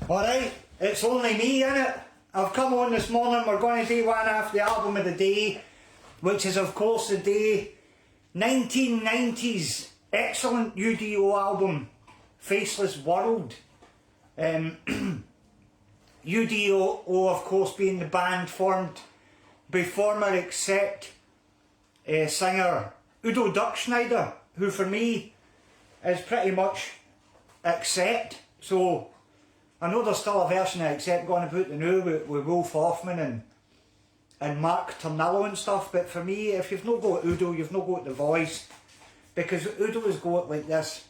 Alright, it's only me, innit? I've come on this morning, we're going to do one after the album of the day, which is of course the day 1990s excellent U.D.O album, Faceless World. U.D.O, of course, being the band formed by former Accept singer U.D.O Schneider, who for me is pretty much Accept. So I know there's still a version of Accept going about the new with Wolf Hoffman and Mark Turnillo and stuff, but for me, if you've not got U.D.O, you've not got the voice, because U.D.O has got like this,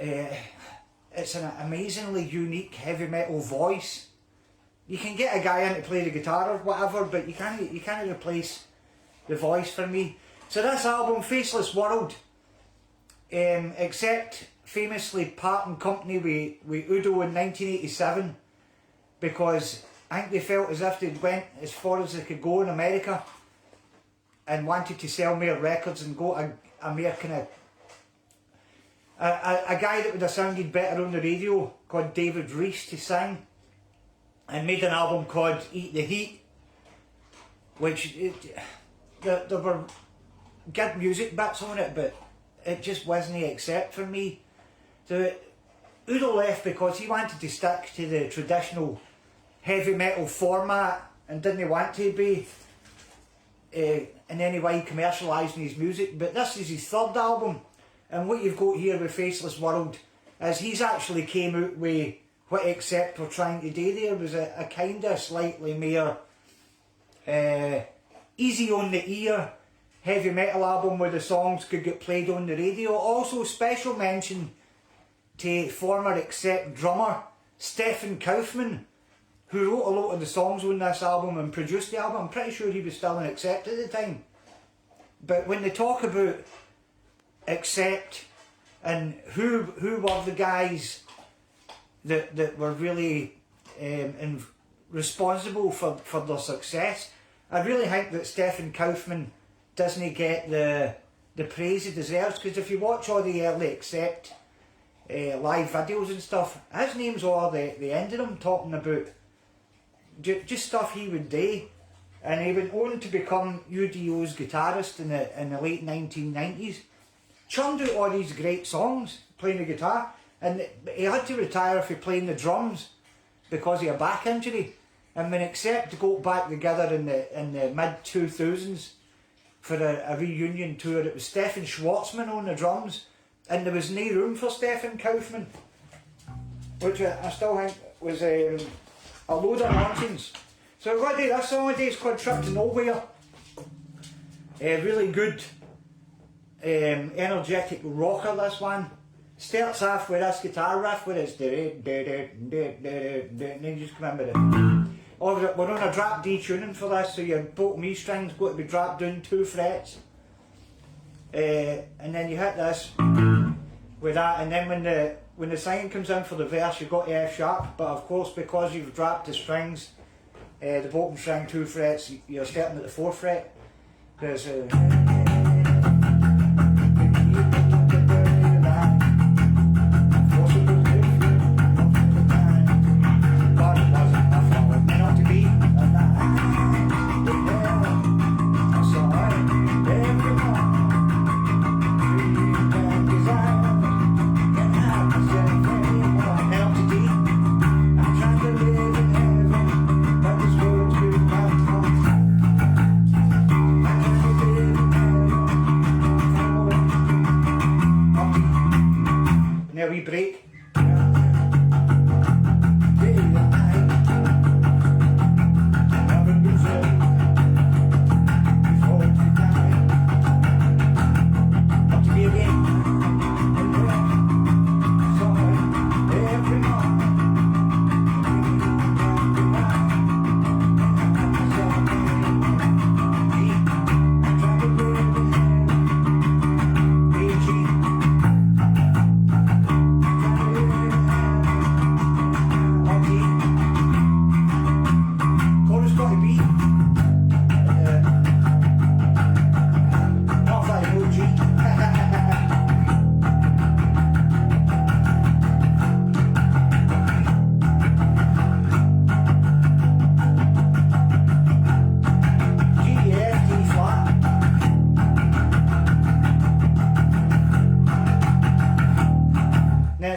it's an amazingly unique heavy metal voice. You can get a guy in to play the guitar or whatever, but you can't replace the voice for me. So this album, Faceless World, Accept famously parting company with U.D.O in 1987 because I think they felt as if they'd went as far as they could go in America and wanted to sell more records and go a more kind of a guy that would have sounded better on the radio called David Rees to sing, and made an album called Eat the Heat, which there were good music bits on it, but it just wasn't Accept for me. So U.D.O left because he wanted to stick to the traditional heavy metal format and didn't want to be in any way commercialising his music. But this is his third album, and what you've got here with Faceless World is he's actually came out with what Accept were trying to do there was a kind of slightly more easy on the ear heavy metal album where the songs could get played on the radio. Also special mention to former Accept drummer Stefan Kaufmann, who wrote a lot of the songs on this album and produced the album. I'm pretty sure he was still in Accept at the time. But when they talk about Accept and who were the guys that were really responsible for their success, I really think that Stefan Kaufmann doesn't get the praise he deserves, because if you watch all the early Accept live videos and stuff, his name's all the end of them, talking about just stuff he would do. And he went on to become U.D.O's guitarist in the late 1990s. Churned out all these great songs playing the guitar, and he had to retire for playing the drums because of a back injury. And when Accept got back together in the mid-2000s for a reunion tour, it was Stefan Schwartzman on the drums, and there was no room for Stefan Kaufmann, which I still think was a load of nonsense. So we're going to do this song today. It's called Trip to Nowhere. Really good, energetic rocker, this one. Starts off with this guitar riff where it's and then you just come in with it. We're on a drop D tuning for this, so your bottom E string's got to be dropped down 2 frets. And then you hit this with that, and then when the sign comes in for the verse, you've got the F sharp, but of course because you've dropped the strings, the bottom string 2 frets, you're starting at the 4th fret, because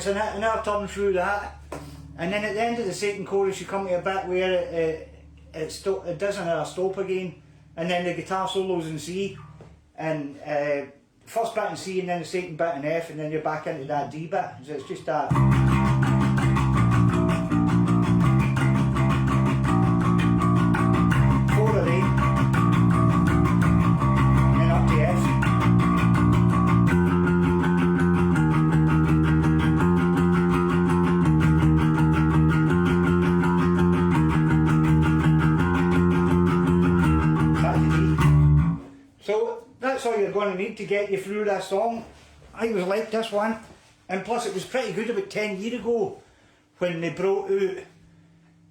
it's another turn through that, and then at the end of the second chorus you come to a bit where it does another stop again, and then the guitar solos in C, and first bit in C and then the second bit in F, and then you're back into that D bit, so it's just that. 4 of them, and then up to F. So that's all you're going to need to get you through that song. I was like this one, and plus it was pretty good about 10 years ago when they brought out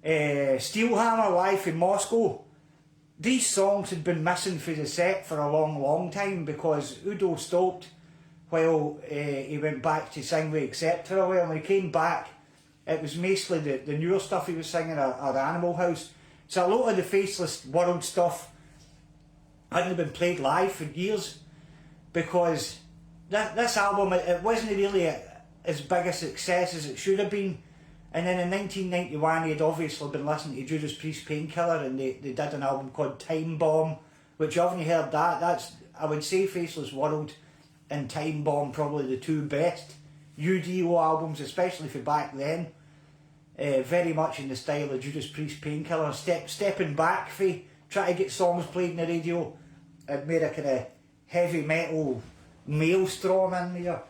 Steelhammer live in Moscow. These songs had been missing from the set for a long time because U.D.O stopped while he went back to sing with Accept for a while. When he came back, it was mostly the newer stuff he was singing at Animal House. So a lot of the Faceless World stuff hadn't been played live for years because this album, it wasn't really as big a success as it should have been. And then in 1991 he'd obviously been listening to Judas Priest Painkiller, and they did an album called Time Bomb, which you haven't heard that. That's, I would say, Faceless World and Time Bomb probably the two best U.D.O albums, especially for back then. Very much in the style of Judas Priest Painkiller, stepping back for trying to get songs played in the radio and made a kind of heavy metal maelstrom in there.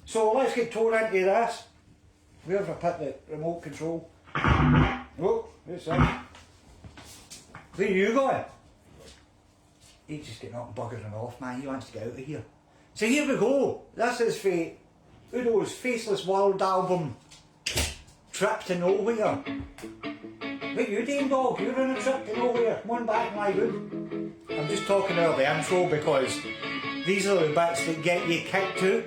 So let's get torn into this. Where have I put the remote control? Oh, where's that? Where are you going? He's just getting up and buggering off, man. He wants to get out of here. So here we go. This is for U.D.O's Faceless World album, Trip to Nowhere. What you doing, dog? You're on a trip to nowhere. Come on back, my good. I'm just talking about the intro because these are the bits that get you kicked out.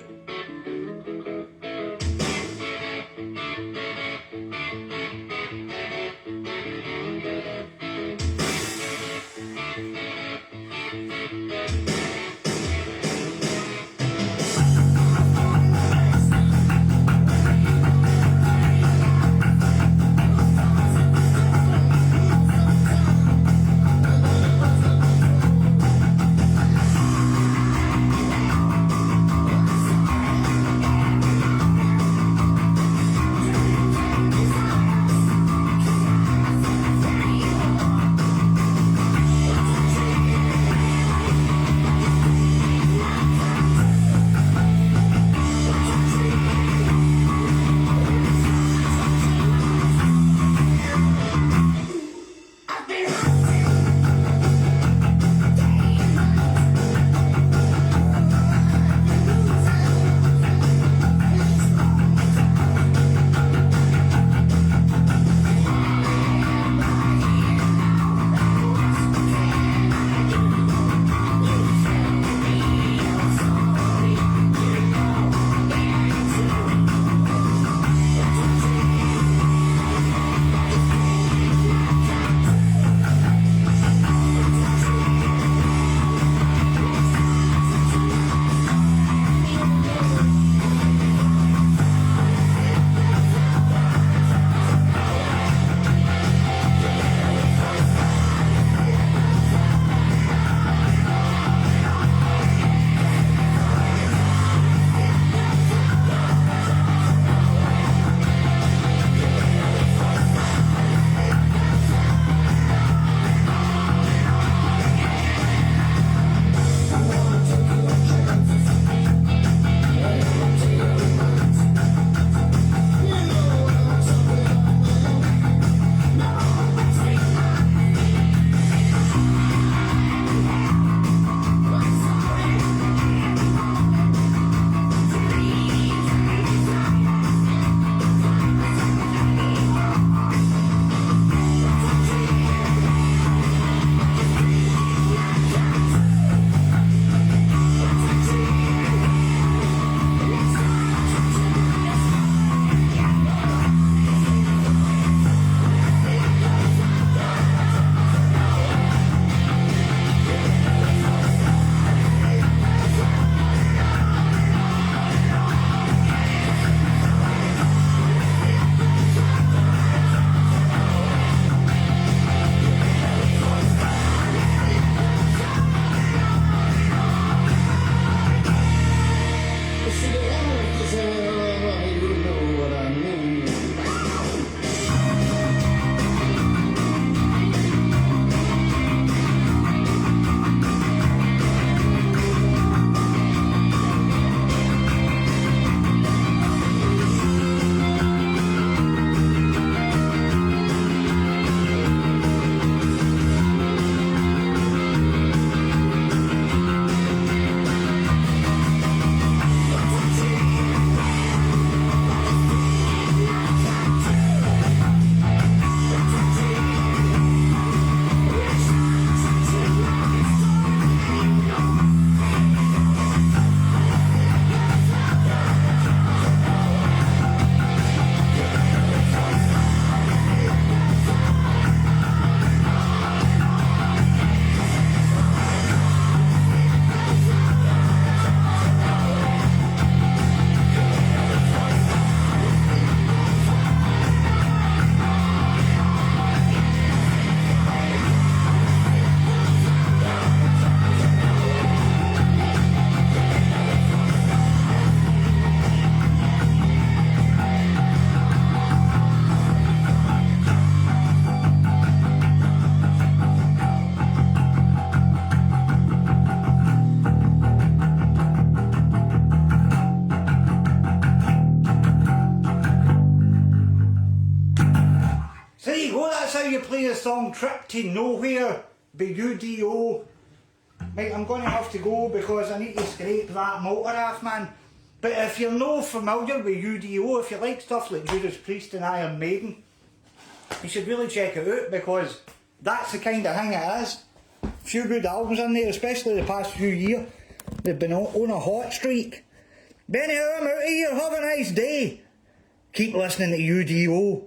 So there you go, that's how you play the song Trip to Nowhere by U.D.O. Right, I'm going to have to go because I need to scrape that motor off, man. But if you're not familiar with U.D.O, if you like stuff like Judas Priest and Iron Maiden, you should really check it out because that's the kind of thing it is. A few good albums in there, especially the past few years. They've been on a hot streak. But anyhow, I'm out of here. Have a nice day. Keep listening to U.D.O.